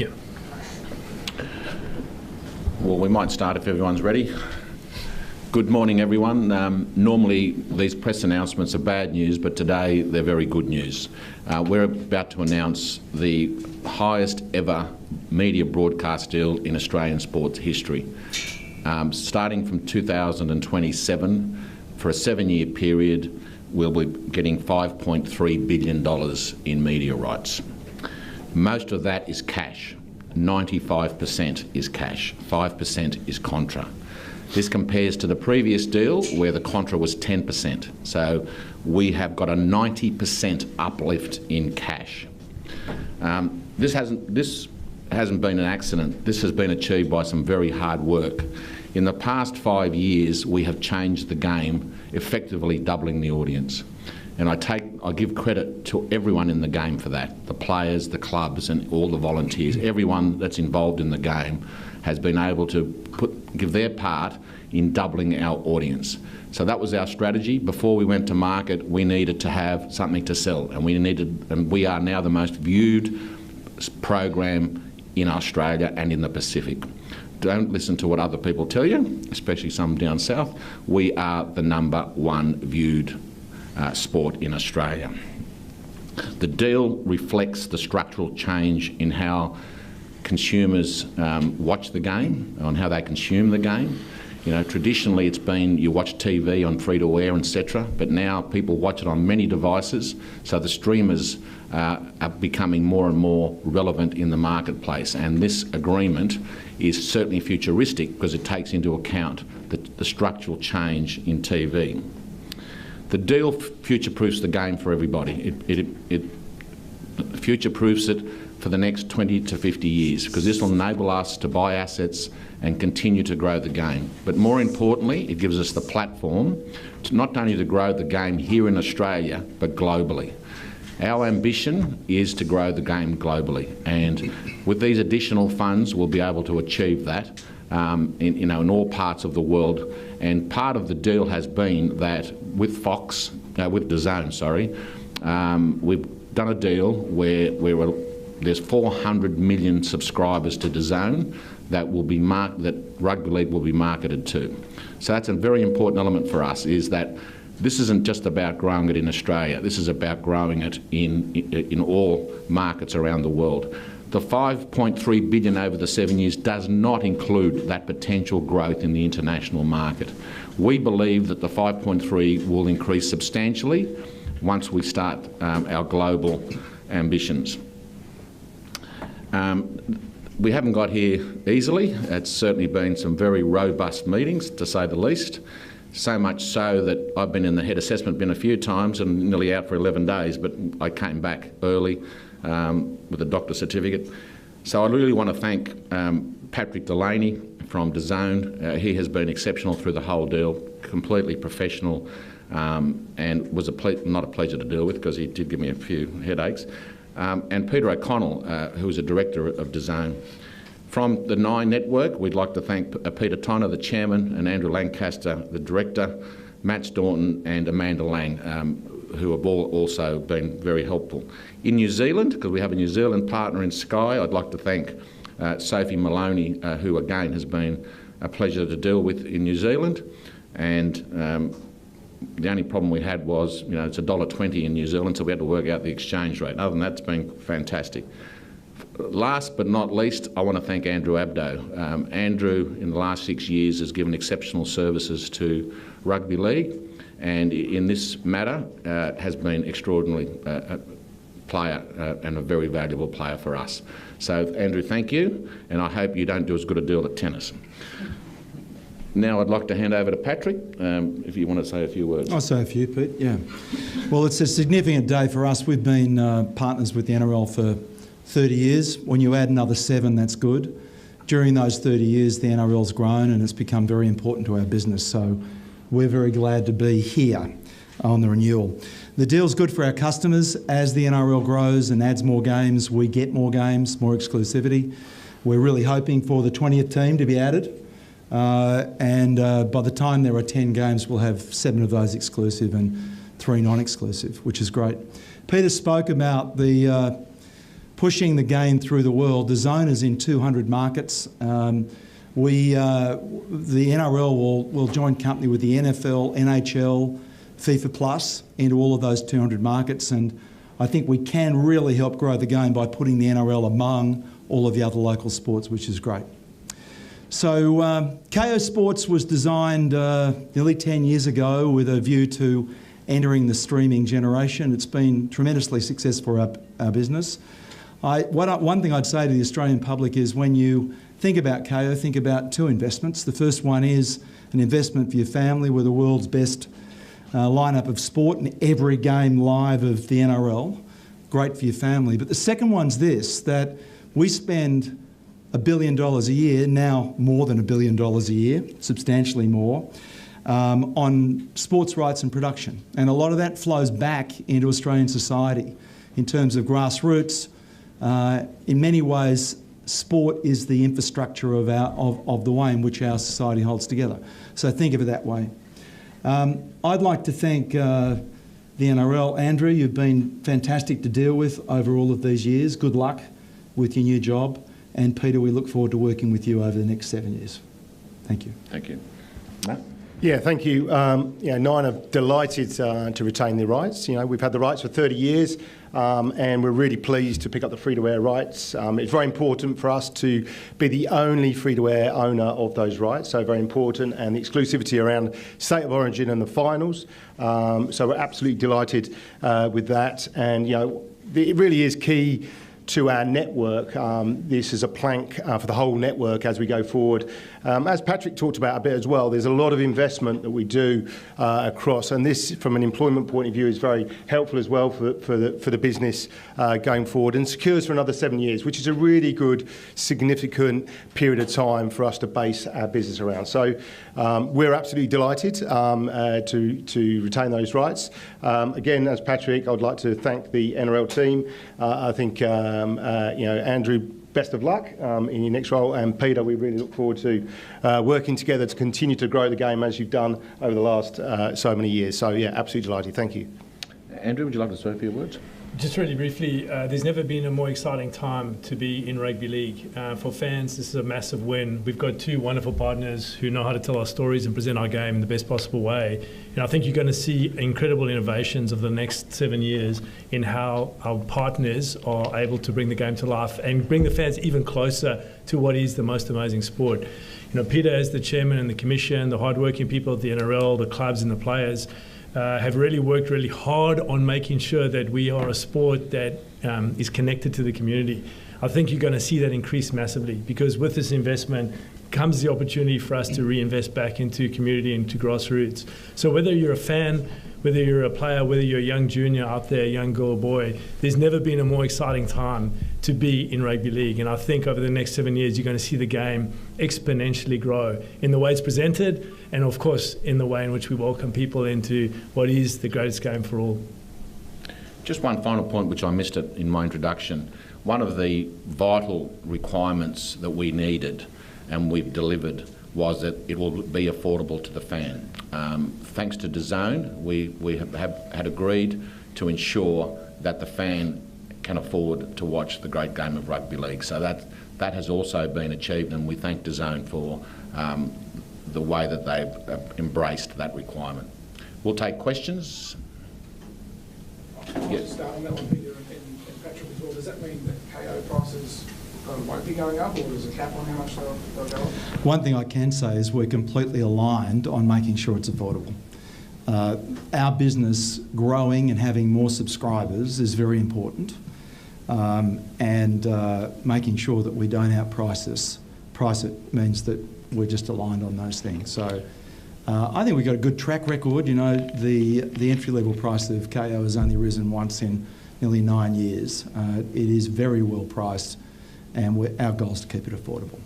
Yep. Well, we might start if everyone's ready. Good morning, everyone. Normally these press announcements are bad news, but today they're very good news. We're about to announce the highest ever media broadcast deal in Australian sports history. Starting from 2027, for a 7-year period, we'll be getting $5.3 billion in media rights. Most of that is cash. 95% is cash, 5% is contra. This compares to the previous deal where the contra was 10%. So we have got a 90% uplift in cash. This hasn't been an accident. This has been achieved by some very hard work. In the past 5 years, we have changed the game, effectively doubling the audience. And I give credit to everyone in the game for that, the players, the clubs and all the volunteers. Everyone that's involved in the game has been able to give their part in doubling our audience. So that was our strategy. Before we went to market, we needed to have something to sell, and we are now the most viewed program in Australia and in the Pacific. Don't listen to what other people tell you, especially some down south. We are the #1 viewed sport in Australia. The deal reflects the structural change in how consumers watch the game, on how they consume the game. You know, traditionally it's been you watch TV on free-to-air, etc., but now people watch it on many devices, so the streamers are becoming more and more relevant in the marketplace, and this agreement is certainly futuristic because it takes into account the structural change in TV. The deal future-proofs the game for everybody. It future-proofs it for the next 20 to 50 years, because this will enable us to buy assets and continue to grow the game. But more importantly, it gives us the platform to not only to grow the game here in Australia, but globally. Our ambition is to grow the game globally, and with these additional funds, we'll be able to achieve that in all parts of the world. And part of the deal has been that with DAZN, we've done a deal where there's 400 million subscribers to DAZN that rugby league will be marketed to. So that's a very important element for us, is that this isn't just about growing it in Australia. This is about growing it in all markets around the world. The $5.3 billion over the 7 years does not include that potential growth in the international market. We believe that the 5.3 will increase substantially once we start our global ambitions. We haven't got here easily. It's certainly been some very robust meetings, to say the least. So much so that I've been in the head assessment bin a few times and nearly out for 11 days, but I came back early with a doctor's certificate. So I really want to thank Patrick Delaney from DAZN. He has been exceptional through the whole deal, completely professional, and was not a pleasure to deal with, because he did give me a few headaches. And Peter O'Connell, who is a director of DAZN. From the Nine Network, we'd like to thank Peter Tonner, the chairman, and Andrew Lancaster, the director, Matt Staunton and Amanda Lang, who have all also been very helpful. In New Zealand, because we have a New Zealand partner in Sky, I'd like to thank Sophie Maloney, who again has been a pleasure to deal with in New Zealand. And the only problem we had was, it's $1.20 in New Zealand, so we had to work out the exchange rate. Other than that, it's been fantastic. Last but not least, I want to thank Andrew Abdo. Andrew, in the last 6 years, has given exceptional services to rugby league, and in this matter has been extraordinarily player and a very valuable player for us. So, Andrew, thank you, and I hope you don't do as good a deal at tennis. Now I'd like to hand over to Patrick, if you want to say a few words. I'll say a few, Pete, yeah. Well, it's a significant day for us. We've been partners with the NRL for 30 years. When you add another 7, that's good. During those 30 years, the NRL's grown and it's become very important to our business. So we're very glad to be here on the renewal. The deal's good for our customers. As the NRL grows and adds more games, we get more games, more exclusivity. We're really hoping for the 20th team to be added. And by the time there are 10 games, we'll have 7 of those exclusive and 3 non-exclusive, which is great. Peter spoke about the pushing the game through the world. The zone is in 200 markets. The NRL will join company with the NFL, NHL, FIFA Plus into all of those 200 markets, and I think we can really help grow the game by putting the NRL among all of the other local sports, which is great. So KO Sports was designed nearly 10 years ago with a view to entering the streaming generation. It's been tremendously successful for our business. One thing I'd say to the Australian public is when you think about KO, think about two investments. The first one is an investment for your family with the world's best lineup of sport and every game live of the NRL. Great for your family. But the second one's this, that we spend $1 billion a year, now more than $1 billion a year, substantially more, on sports rights and production. And a lot of that flows back into Australian society in terms of grassroots. In many ways, sport is the infrastructure of the way in which our society holds together. So think of it that way. I'd like to thank the NRL. Andrew, you've been fantastic to deal with over all of these years. Good luck with your new job. And Peter, we look forward to working with you over the next 7 years. Thank you. Thank you. Matt? Yeah, thank you. Nine are delighted to retain the rights. We've had the rights for 30 years and we're really pleased to pick up the free-to-air rights. It's very important for us to be the only free-to-air owner of those rights, so very important, and the exclusivity around State of Origin and the finals. So we're absolutely delighted with that, and it really is key to our network. This is a plank for the whole network as we go forward. As Patrick talked about a bit as well, there's a lot of investment that we do across, and this, from an employment point of view, is very helpful as well for the business going forward, and secures for another 7 years, which is a really good, significant period of time for us to base our business around. So we're absolutely delighted to retain those rights. Again, as Patrick, I'd like to thank the NRL team. I think Andrew, best of luck in your next role, and Peter, we really look forward to working together to continue to grow the game as you've done over the last so many years. So yeah, absolutely delighted. Thank you. Andrew, would you like to say a few words? Just really briefly, there's never been a more exciting time to be in rugby league. For fans, this is a massive win. We've got two wonderful partners who know how to tell our stories and present our game in the best possible way. And I think you're going to see incredible innovations over the next 7 years in how our partners are able to bring the game to life and bring the fans even closer to what is the most amazing sport. Peter, as the chairman and the commission, the hardworking people at the NRL, the clubs and the players, have really worked really hard on making sure that we are a sport that is connected to the community. I think you're going to see that increase massively, because with this investment comes the opportunity for us to reinvest back into community and to grassroots. So whether you're a fan, whether you're a player, whether you're a young junior out there, young girl or boy, there's never been a more exciting time to be in rugby league. And I think over the next 7 years, you're going to see the game exponentially grow in the way it's presented, and of course in the way in which we welcome people into what is the greatest game for all. Just one final point which I missed it in my introduction. One of the vital requirements that we needed and we've delivered was that it will be affordable to the fan. Thanks to DAZN, we have had agreed to ensure that the fan can afford to watch the great game of rugby league. So that has also been achieved, and we thank DAZN for the way that they've embraced that requirement. We'll take questions. I'll just start on that one, Peter and Patrick as well. Does that mean that KO prices won't be going up, or there's a cap on how much they'll go up? One thing I can say is we're completely aligned on making sure it's affordable. Our business growing and having more subscribers is very important, and making sure that we don't outprice it means that we're just aligned on those things. So I think we've got a good track record. The entry-level price of KO has only risen once in nearly 9 years. It is very well priced, and our goal is to keep it affordable.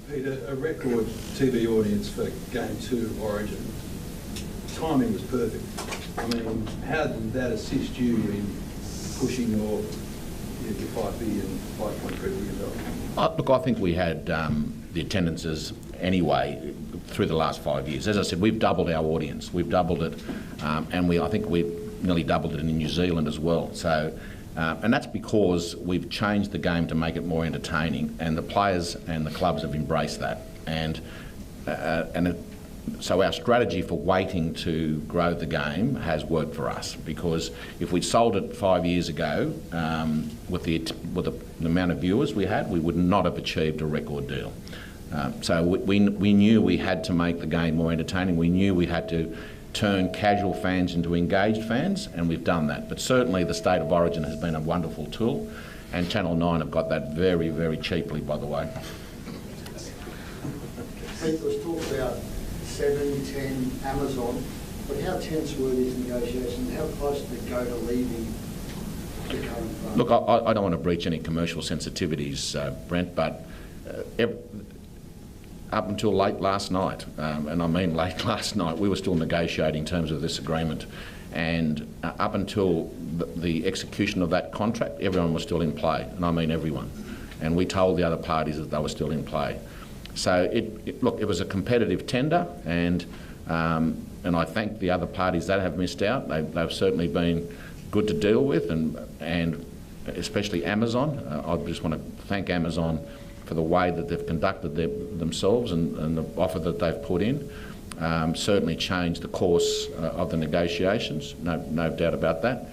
Peter, a record TV audience for Game 2 Origin. Timing was perfect. I mean, how did that assist you in pushing your $5 billion, $5.3 billion? Look, I think we had the attendances anyway through the last 5 years. As I said, we've doubled our audience. We've doubled it, and I think we've nearly doubled it in New Zealand as well. So And that's because we've changed the game to make it more entertaining, and the players and the clubs have embraced that. So our strategy for waiting to grow the game has worked for us, because if we'd sold it 5 years ago with the amount of viewers we had, we would not have achieved a record deal. So we knew we had to make the game more entertaining. We knew we had to turn casual fans into engaged fans, and we've done that. But certainly the State of Origin has been a wonderful tool, and Channel 9 have got that very, very cheaply, by the way. Pete, there was talk about 7, 10, Amazon, but how tense were these negotiations? How close did it go to leaving the current fund? Look, I don't want to breach any commercial sensitivities, Brent, but up until late last night, and I mean late last night, we were still negotiating terms of this agreement, and up until the execution of that contract, everyone was still in play, and I mean everyone. And we told the other parties that they were still in play. So look, it was a competitive tender, and I thank the other parties that have missed out. They've certainly been good to deal with, and especially Amazon. I just want to thank Amazon for the way that they've conducted themselves and the offer that they've put in. Certainly changed the course of the negotiations, no doubt about that.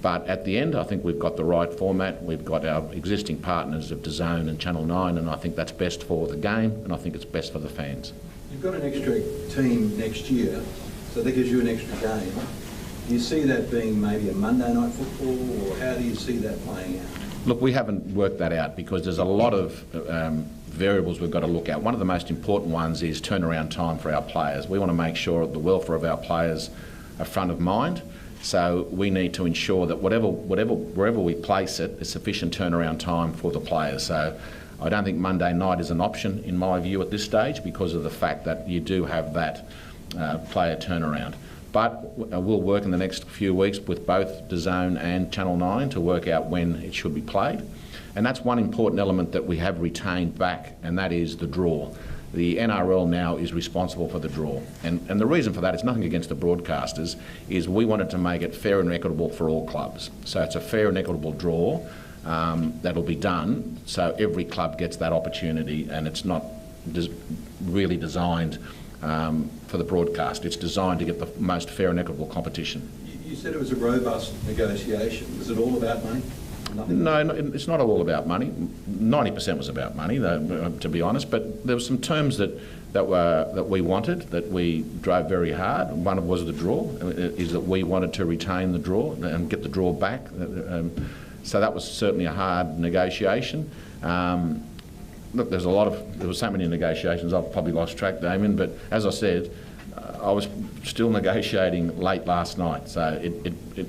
But at the end, I think we've got the right format. We've got our existing partners of DAZN and Channel 9, and I think that's best for the game, and I think it's best for the fans. You've got an extra team next year, so that gives you an extra game. Do you see that being maybe a Monday night football, or how do you see that playing out? Look, we haven't worked that out because there's a lot of variables we've got to look at. One of the most important ones is turnaround time for our players. We want to make sure that the welfare of our players are front of mind. So we need to ensure that wherever we place it, there's sufficient turnaround time for the players. So I don't think Monday night is an option in my view at this stage, because of the fact that you do have that player turnaround. But we'll work in the next few weeks with both DAZN and Channel 9 to work out when it should be played. And that's one important element that we have retained back, and that is the draw. The NRL now is responsible for the draw. And the reason for that is nothing against the broadcasters, is we wanted to make it fair and equitable for all clubs. So it's a fair and equitable draw that'll be done, so every club gets that opportunity, and it's not really designed for the broadcast. It's designed to get the most fair and equitable competition. You said it was a robust negotiation. Was it all about money? Nothing? No, it's not all about money. 90% was about money, to be honest. But there were some terms that we wanted, that we drove very hard. One was the draw, is that we wanted to retain the draw and get the draw back. So that was certainly a hard negotiation. Look, there were so many negotiations, I've probably lost track, Damien, but as I said, I was still negotiating late last night, so it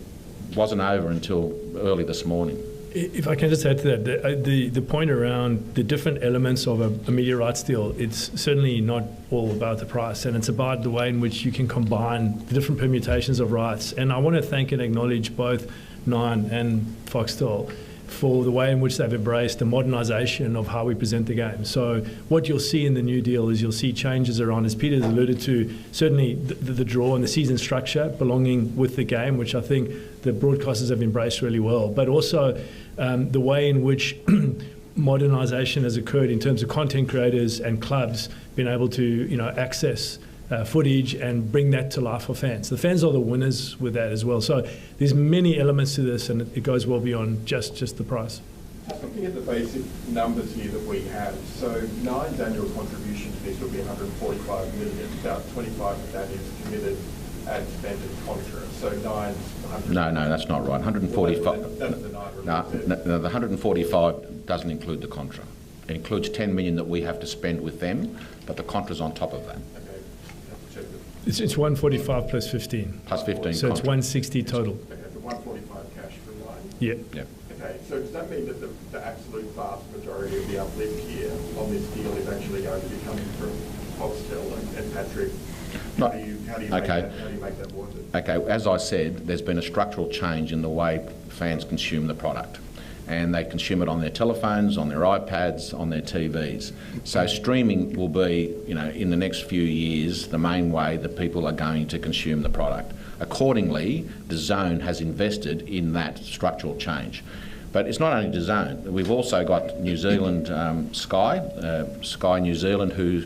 wasn't over until early this morning. If I can just add to that, the point around the different elements of a media rights deal, it's certainly not all about the price, and it's about the way in which you can combine the different permutations of rights. And I want to thank and acknowledge both Nine and Foxtel for the way in which they've embraced the modernisation of how we present the game. So what you'll see in the new deal is you'll see changes around, as Peter's alluded to, certainly the draw and the season structure belonging with the game, which I think the broadcasters have embraced really well, but also the way in which modernisation has occurred in terms of content creators and clubs being able to access footage and bring that to life for fans. The fans are the winners with that as well. So there's many elements to this, and it goes well beyond just the price. Looking at the basic numbers here that we have, so Nine's annual contribution to this will be $145 million. About 25 of that is committed and spent in contra. So Nine's 100. No, that's not right. 145. Well, that's the Nine. No, the 145 doesn't include the contra. It includes 10 million that we have to spend with them, but the contra's on top of that. It's 145 plus 15. Plus 15. So it's 160 total. Okay, so 145 cash for Nine? Yeah. Okay, so does that mean that the absolute vast majority of the uplift here on this deal is actually going to be coming from Foxtel and Patrick? How do you make that worth it? Okay, as I said, there's been a structural change in the way fans consume the product. And they consume it on their telephones, on their iPads, on their TVs. So streaming will be, in the next few years, the main way that people are going to consume the product. accordingly, DAZN has invested in that structural change. But it's not only DAZN. We've also got New Zealand Sky New Zealand, who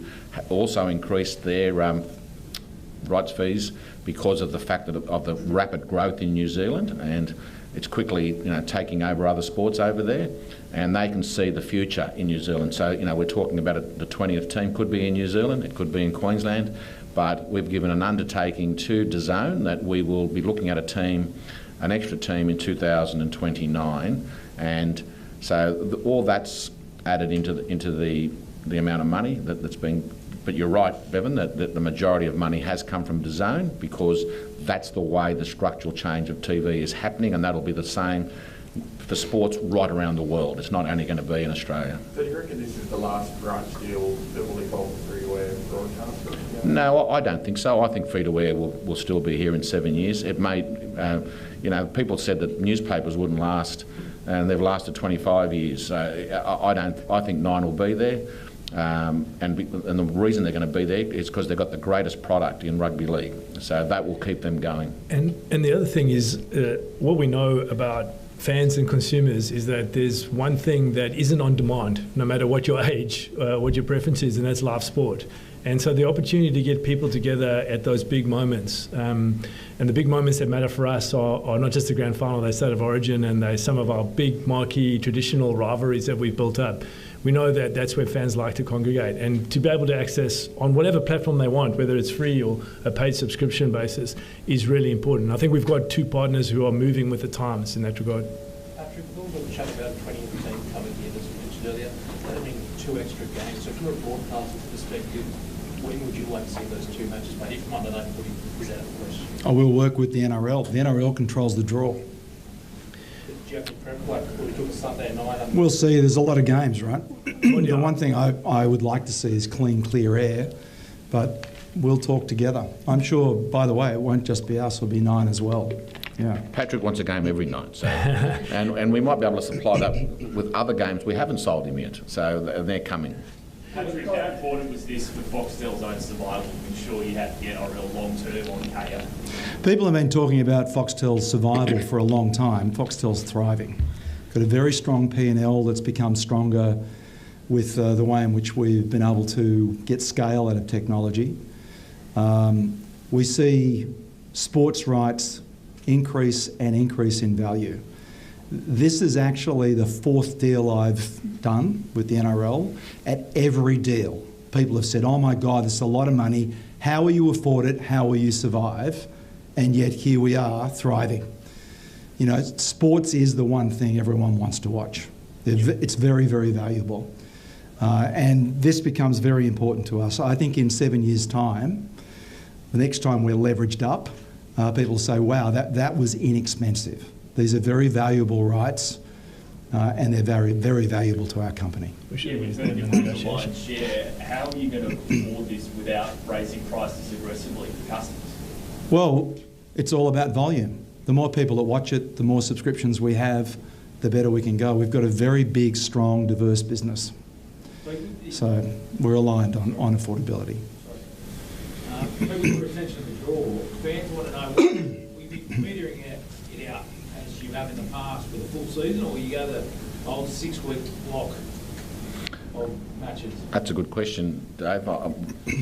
also increased their rights fees because of the fact that of the rapid growth in New Zealand, and it's quickly taking over other sports over there, and they can see the future in New Zealand. So we're talking about it, the 20th team could be in New Zealand, it could be in Queensland, but we've given an undertaking to DAZN that we will be looking at an extra team in 2029, and so all that's added into the amount of money that's been. But you're right, Bevan, that the majority of money has come from DAZN because that's the way the structural change of TV is happening, and that'll be the same for sports right around the world. It's not only going to be in Australia. So do you reckon this is the last branch deal that will involve the free-to-air broadcast? No, I don't think so. I think free-to-air will still be here in 7 years. It may, people said that newspapers wouldn't last, and they've lasted 25 years. So I think Nine will be there. And the reason they're going to be there is because they've got the greatest product in rugby league, so that will keep them going. And the other thing is, what we know about fans and consumers is that there's one thing that isn't on demand, no matter what your age, what your preference is, and that's live sport. And so the opportunity to get people together at those big moments, and the big moments that matter for us are not just the grand final, they're State of Origin, and they're some of our big marquee traditional rivalries that we've built up. We know that that's where fans like to congregate, and to be able to access on whatever platform they want, whether it's free or a paid subscription basis, is really important. I think we've got two partners who are moving with the times in that regard. Patrick, with all the chat about 20 team coming here, as we mentioned earlier, that means 2 extra games. So from a broadcaster's perspective, when would you like to see those 2 matches played? If not, I don't put that out of question. I will work with the NRL. The NRL controls the draw. We'll see. There's a lot of games, right? The one thing I would like to see is clear air, but we'll talk together. I'm sure, by the way, it won't just be us, it'll be Nine as well. Yeah. Patrick wants a game every night, so and we might be able to supply that with other games. We haven't sold him yet, so they're coming. Patrick, how important was this for Foxtel's own survival to ensure you had the NRL long-term on KO? People have been talking about Foxtel's survival for a long time. Foxtel's thriving. Got a very strong P&L that's become stronger with the way in which we've been able to get scale out of technology. We see sports rights increase in value. This is actually the 4th deal I've done with the NRL. At every deal, people have said, oh my God, this is a lot of money. How will you afford it? How will you survive? And yet here we are, thriving. Sports is the one thing everyone wants to watch. It's very, very valuable. And this becomes very important to us. I think in 7 years' time, the next time we're leveraged up, people say, wow, that was inexpensive. These are very valuable rights, and they're very, very valuable to our company. Yeah, we've heard you want the lion's share. How are you going to afford this without raising prices aggressively for customers? Well, it's all about volume. The more people that watch it, the more subscriptions we have, the better we can go. We've got a very big, strong, diverse business. So we're aligned on affordability. Maybe with retention of the draw, fans want to know, will you be metering it out as you have in the past with a full season, or will you go the old 6-week block of matches? That's a good question, Dave. I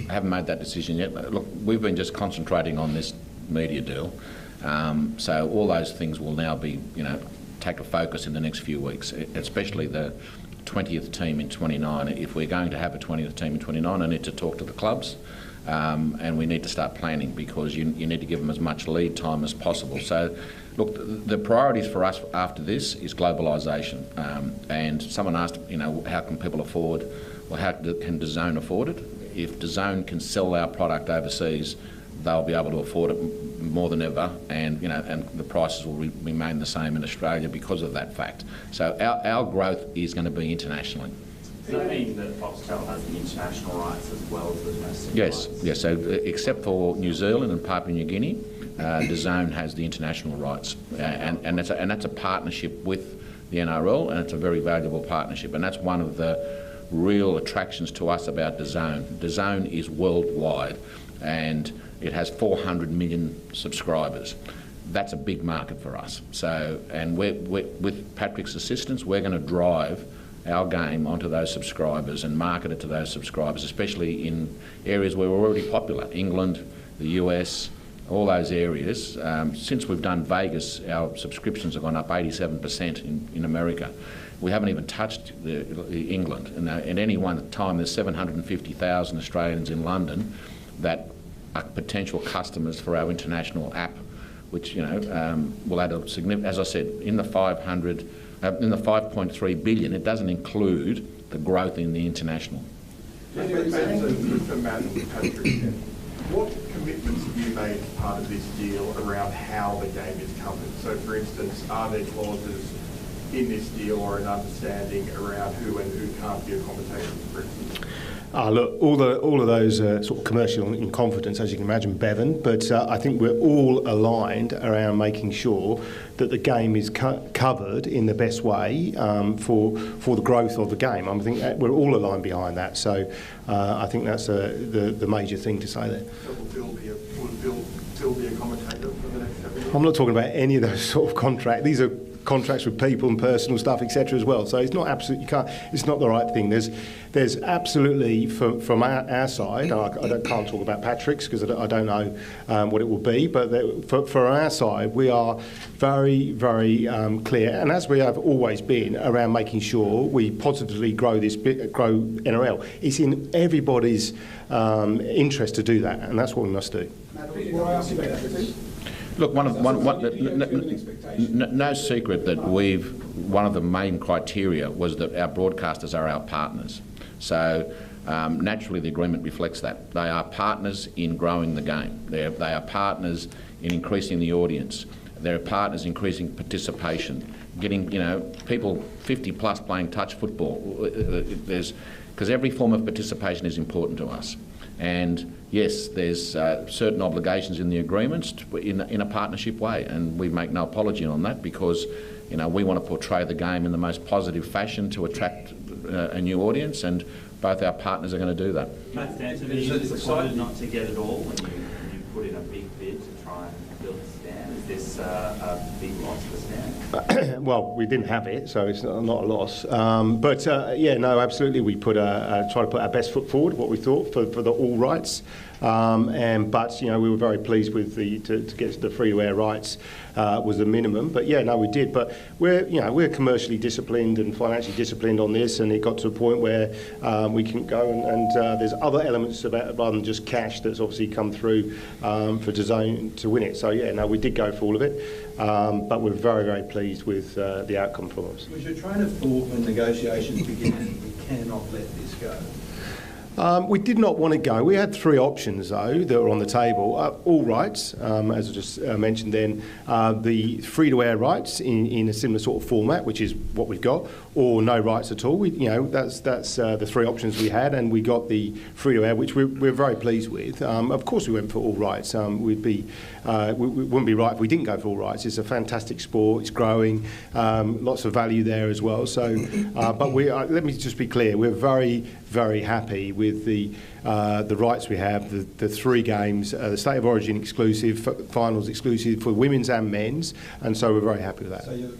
haven't made that decision yet. Look, we've been just concentrating on this media deal. So all those things will now be, take a focus in the next few weeks, especially the 20th team in 29. If we're going to have a 20th team in 29, I need to talk to the clubs. And we need to start planning because you need to give them as much lead time as possible. So, look, the priorities for us after this is globalisation. And someone asked, how can people afford, well, how can DAZN afford it? If DAZN can sell our product overseas, they'll be able to afford it more than ever, and and the prices will remain the same in Australia because of that fact. So our growth is going to be internationally. Does that mean that Foxtel has the international rights as well as the domestic rights? Yes. So except for New Zealand and Papua New Guinea, DAZN has the international rights, and that's a partnership with the NRL, and it's a very valuable partnership, and that's one of the real attractions to us about DAZN. DAZN is worldwide, and It has 400 million subscribers. That's a big market for us. So, and with Patrick's assistance, we're going to drive our game onto those subscribers and market it to those subscribers, especially in areas where we're already popular, England, the US, all those areas. Since we've done Vegas, our subscriptions have gone up 87% in America. We haven't even touched England. And at any one time, there's 750,000 Australians in London that are potential customers for our international app, which will add a significant. As I said, in the 5.3 billion, it doesn't include the growth in the international. For Matt and Patrick, what commitments have you made as part of this deal around how the game is covered? So, for instance, are there clauses in this deal or an understanding around who and who can't be a commentator, for instance? Look, all of those are sort of commercial in confidence, as you can imagine, Bevan, but I think we're all aligned around making sure that the game is covered in the best way for the growth of the game. I think we're all aligned behind that, so I think that's the major thing to say there. So will Bill be a commentator for the next 7 years? I'm not talking about any of those sort of contracts. These are contracts with people and personal stuff, etc. as well. So it's not absolutely, it's not the right thing. There's absolutely from our side. I can't talk about Patrick's because I don't know what it will be. But for our side, we are very, very clear, and as we have always been, around making sure we positively grow NRL. It's in everybody's interest to do that, and that's what we must do. Look, no secret that one of the main criteria was that our broadcasters are our partners. So naturally the agreement reflects that. They are partners in growing the game. They are partners in increasing the audience. They're partners in increasing participation, getting people 50 plus playing touch football. Because every form of participation is important to us. And yes, there's certain obligations in the agreements in a partnership way, and we make no apology on that because we want to portray the game in the most positive fashion to attract a new audience, and both our partners are going to do that. Matt Stanton, are you disappointed not to get it all when you put in a big bid to try and build a stand? Is this a big loss for stand? Well, we didn't have it, so it's not a loss. Yeah, no, absolutely. We try to put our best foot forward, what we thought for the all rights. But we were very pleased with to get the free-to-air rights was the minimum. But yeah, no, we did. But we're commercially disciplined and financially disciplined on this, and it got to a point where we can go and there's other elements about it rather than just cash that's obviously come through for DAZN to win it. So yeah, no, we did go for all of it. But we're very, very pleased with the outcome for us. Was your train of thought when negotiations began, we cannot let this go? We did not want to go. We had three options, though, that were on the table. All rights, as I just mentioned then, the free-to-air rights in a similar sort of format, which is what we've got, or no rights at all. That's the three options we had, and we got the free-to-air, which we're very pleased with. Of course, we went for all rights. We wouldn't be right if we didn't go for all rights. It's a fantastic sport. It's growing. Lots of value there as well. So, but let me just be clear. We're very, very happy with the rights we have, the three games, the State of Origin exclusive, finals exclusive for women's and men's, and so we're very happy with that. So you're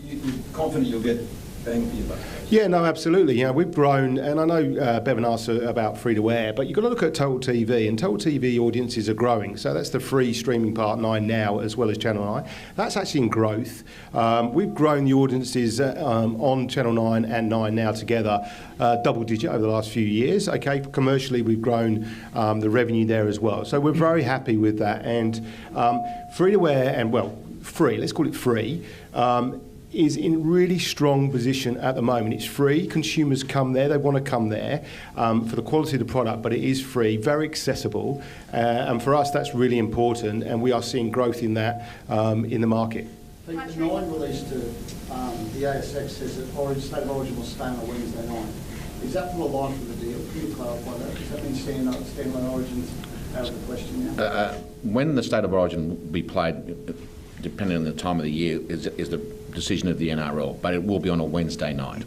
confident you'll get bang for your buck? Yeah, no, absolutely. We've grown, and I know Bevan asked about free-to-air, but you've got to look at Total TV, and Total TV audiences are growing. So that's the free streaming part, 9 Now, as well as Channel 9. That's actually in growth. We've grown the audiences on Channel 9 and 9 Now together, double-digit over the last few years. Okay, commercially, we've grown the revenue there as well. So we're very happy with that. And free-to-air, and well, free, let's call it free, is in really strong position at the moment. It's free. Consumers come there. They want to come there for the quality of the product, but it is free, very accessible. And for us, that's really important, and we are seeing growth in that in the market. The 9 release to the ASX says that State of Origin will stay on a Wednesday night. Is that for the life of the deal? Can you clarify that? Does that mean standalone Origin's out of the question now? When the State of Origin will be played, depending on the time of the year, is the decision of the NRL, but it will be on a Wednesday night,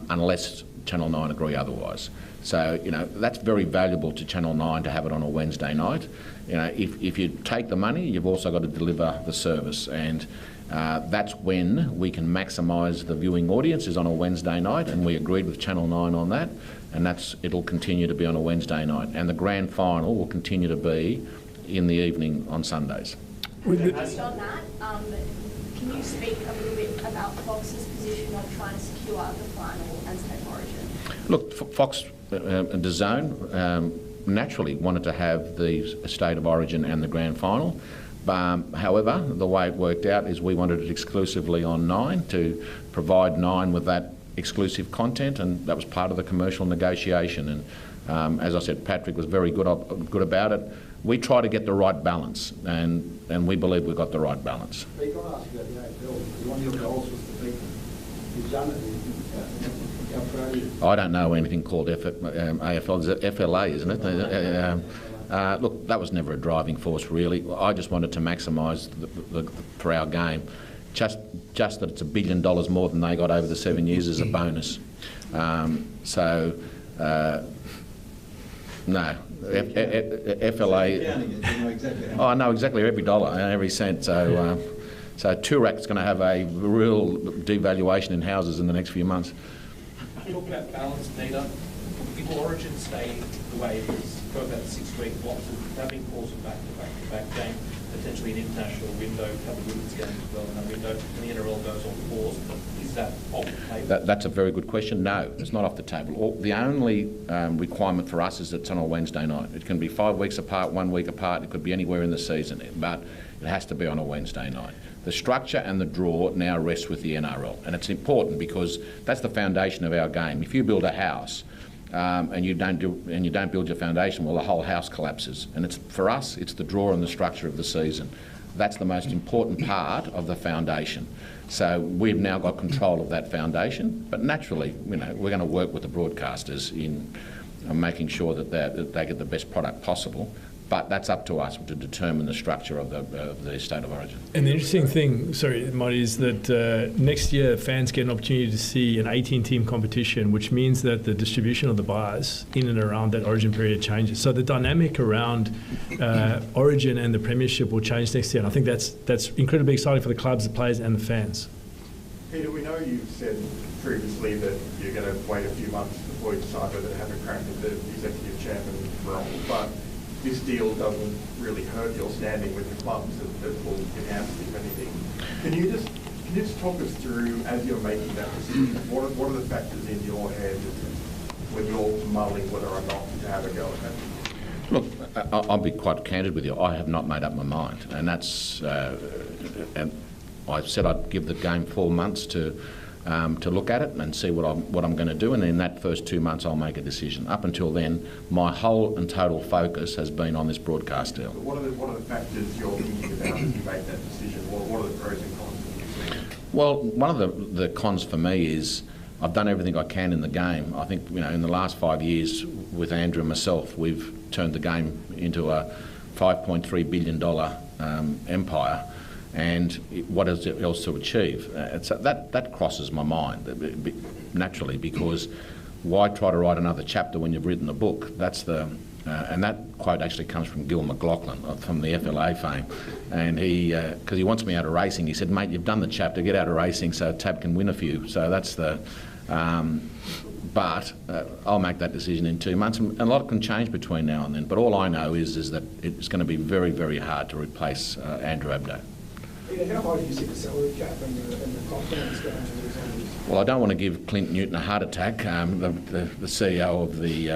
unless Channel 9 agree otherwise. So, you know, that's very valuable to Channel 9 to have it on a Wednesday night. You know, if you take the money, you've also got to deliver the service, and that's when we can maximise the viewing audience is on a Wednesday night, and we agreed with Channel 9 on that, and it'll continue to be on a Wednesday night, and the grand final will continue to be in the evening on Sundays. Just on that, can you speak a little bit about Fox's position on trying to secure the final and State of Origin? Look, Fox and DAZN naturally wanted to have the State of Origin and the grand final. However, the way it worked out is we wanted it exclusively on 9 to provide 9 with that exclusive content, and that was part of the commercial negotiation. And as I said, Patrick was very good about it. We try to get the right balance, and we believe we've got the right balance. You've got to ask about the AFL, because one of your goals was to beat them. You've done it. How proud are you? I don't know anything called AFL. It's FLA, isn't it? Look, that was never a driving force, really. I just wanted to maximise for our game. Just that it's $1 billion more than they got over the 7 years as a bonus. No. FLA. I know exactly every dollar and every cent. So Turak's going to have a real devaluation in houses in the next few months. Talk about balance, Peter. If Origin stay the way it is for about 6-week blocks of having calls of back-to-back game, potentially an international window, a couple of women's games as well in that window, and the NRL goes on pause, is that off the table? That's a very good question. No, it's not off the table. The only requirement for us is that it's on a Wednesday night. It can be 5 weeks apart, 1 week apart, it could be anywhere in the season, but it has to be on a Wednesday night. The structure and the draw now rests with the NRL, and it's important because that's the foundation of our game. If you build a house and you don't build your foundation, well, the whole house collapses. And for us, it's the draw and the structure of the season. That's the most important part of the foundation. So we've now got control of that foundation, but naturally, you know, we're going to work with the broadcasters in making sure that they get the best product possible. But that's up to us to determine the structure of the State of Origin. And the interesting thing, sorry, Marty, is that next year fans get an opportunity to see an 18-team competition, which means that the distribution of the buyers in and around that Origin period changes. So the dynamic around Origin and the Premiership will change next year. And I think that's incredibly exciting for the clubs, the players, and the fans. Peter, we know you've said previously that you're going to wait a few months before you decide whether to have a crack at the executive chairman role, but this deal doesn't really hurt your standing with the clubs that will enhance it, if anything. Can you just talk us through, as you're making that decision, what are the factors in your head when you're mulling whether or not to have a go at that? Look, I'll be quite candid with you. I have not made up my mind, and that's and I said I'd give the game 4 months to look at it and see what I'm going to do, and in that first 2 months I'll make a decision. Up until then, my whole and total focus has been on this broadcast deal. But what are the factors you're thinking about as you make that decision? What are the pros and cons that you see? Well, one of the cons for me is I've done everything I can in the game. I think, you know, in the last 5 years with Andrew and myself, we've turned the game into a $5.3 billion empire. And what is it else to achieve? That crosses my mind naturally, because why try to write another chapter when you've written a book? That's and that quote actually comes from Gil McLaughlin from the FLA fame, and because he wants me out of racing, he said, "Mate, you've done the chapter, get out of racing so Tab can win a few." So that's but I'll make that decision in 2 months, and a lot can change between now and then. But all I know is that it's going to be very, very hard to replace Andrew Abdo. How high do you see the salary cap and the confidence going to these owners? Well, I don't want to give Clint Newton a heart attack, the CEO of the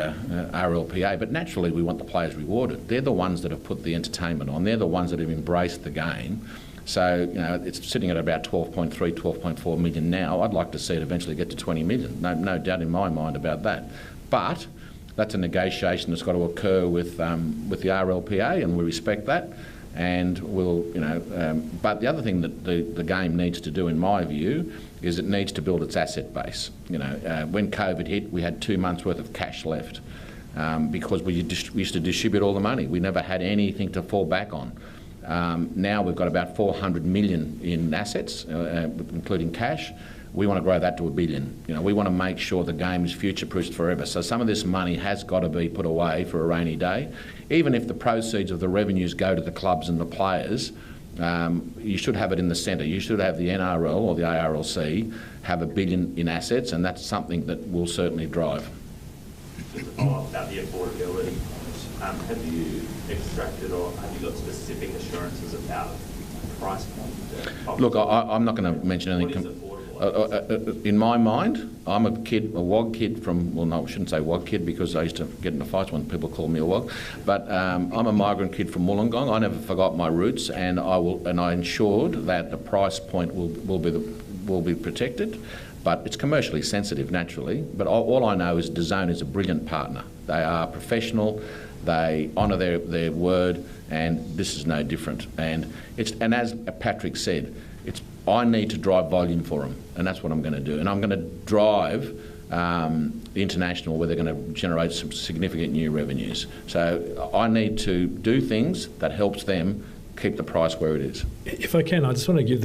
ARLPA, but naturally we want the players rewarded. They're the ones that have put the entertainment on. They're the ones that have embraced the game. So, you know, it's sitting at about 12.3, 12.4 million now. I'd like to see it eventually get to 20 million. No doubt in my mind about that. But that's a negotiation that's got to occur with the ARLPA, and we respect that. And we'll, you know, but the other thing that the game needs to do, in my view, is it needs to build its asset base. You know, when COVID hit, we had 2 months' worth of cash left because we used to distribute all the money. We never had anything to fall back on. Now we've got about 400 million in assets, including cash. We want to grow that to $1 billion. You know, we want to make sure the game is future-proofed forever. So some of this money has got to be put away for a rainy day. Even if the proceeds of the revenues go to the clubs and the players, you should have it in the centre. You should have the NRL or the ARLC have $1 billion in assets, and that's something that will certainly drive. Just to follow up about the affordability, have you extracted or have you got specific assurances about price point? Look, I'm not going to mention anything. What is affordable? In my mind, I'm a WOG kid from, well, no, I shouldn't say WOG kid because I used to get into fights when people call me a WOG, but I'm a migrant kid from Wollongong. I never forgot my roots, and I ensured that the price point will be protected, but it's commercially sensitive naturally. But all I know is DAZN is a brilliant partner. They are professional, they honour their word, and this is no different. And as Patrick said, I need to drive volume for them, and that's what I'm going to do. And I'm going to drive the international where they're going to generate some significant new revenues. So I need to do things that helps them keep the price where it is. If I can, I just want to give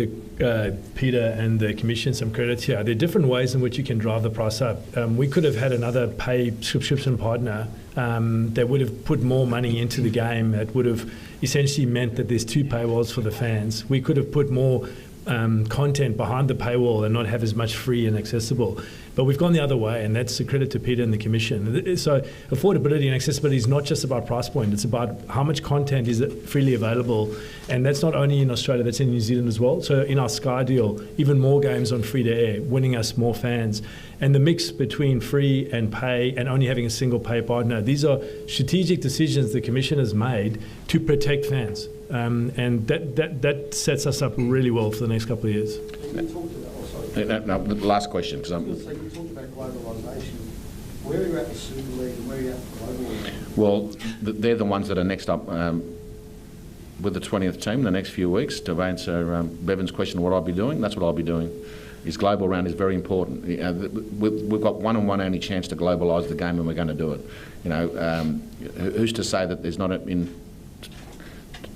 Peter and the Commission some credit here. There are different ways in which you can drive the price up. We could have had another pay subscription partner that would have put more money into the game. That would have essentially meant that there's 2 paywalls for the fans. We could have put more content behind the paywall and not have as much free and accessible. But we've gone the other way, and that's a credit to Peter and the Commission. So affordability and accessibility is not just about price point, it's about how much content is freely available. And that's not only in Australia, that's in New Zealand as well. So in our Sky deal, even more games on free to air, winning us more fans. And the mix between free and pay and only having a single pay partner, these are strategic decisions the Commission has made to protect fans. And that sets us up really well for the next couple of years. No, the last question. So you talked about globalisation. Where are you at with Super League and where are you at with Global League? Well, they're the ones that are next up with the 20th team the next few weeks. To answer Bevan's question, what I'll be doing, that's what I'll be doing. His global round is very important. We've got one and one only chance to globalise the game, and we're going to do it. You know, who's to say that there's not in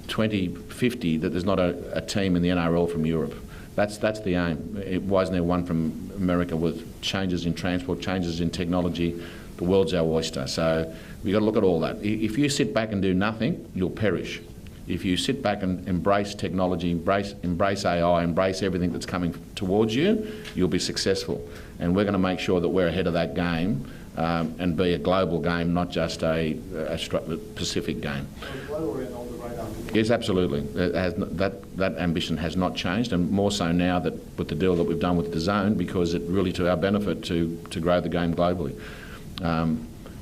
2050 that there's not a team in the NRL from Europe? That's the aim. Why isn't there one from America with changes in transport, changes in technology? The world's our oyster. So we've got to look at all that. If you sit back and do nothing, you'll perish. If you sit back and embrace technology, embrace AI, embrace everything that's coming towards you, you'll be successful. And we're going to make sure that we're ahead of that game and be a global game, not just a Pacific game. Yes, absolutely. That ambition has not changed, and more so now that with the deal that we've done with DAZN, because it really to our benefit to grow the game globally.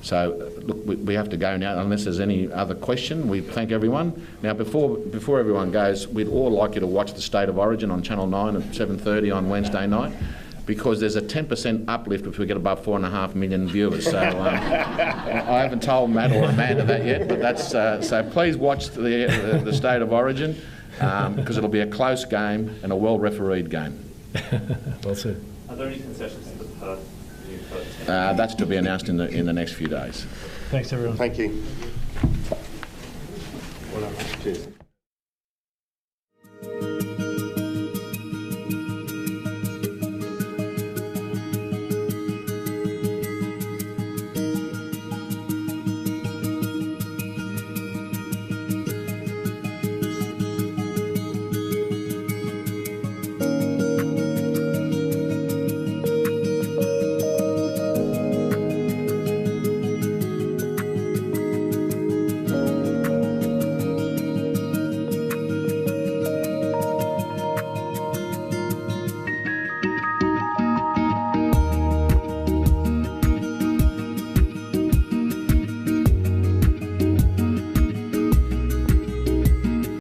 So look, we have to go now. Unless there's any other question, we thank everyone. Now, before everyone goes, we'd all like you to watch the State of Origin on Channel 9 at 7:30 on Wednesday night, because there's a 10% uplift if we get above 4.5 million viewers. So I haven't told Matt or Amanda that yet, but that's so. Please watch the State of Origin because it'll be a close game and a well-refereed game. Well said. Are there any concessions to the Perth? That's to be announced in the next few days. Thanks, everyone. Thank you. Well done. Cheers.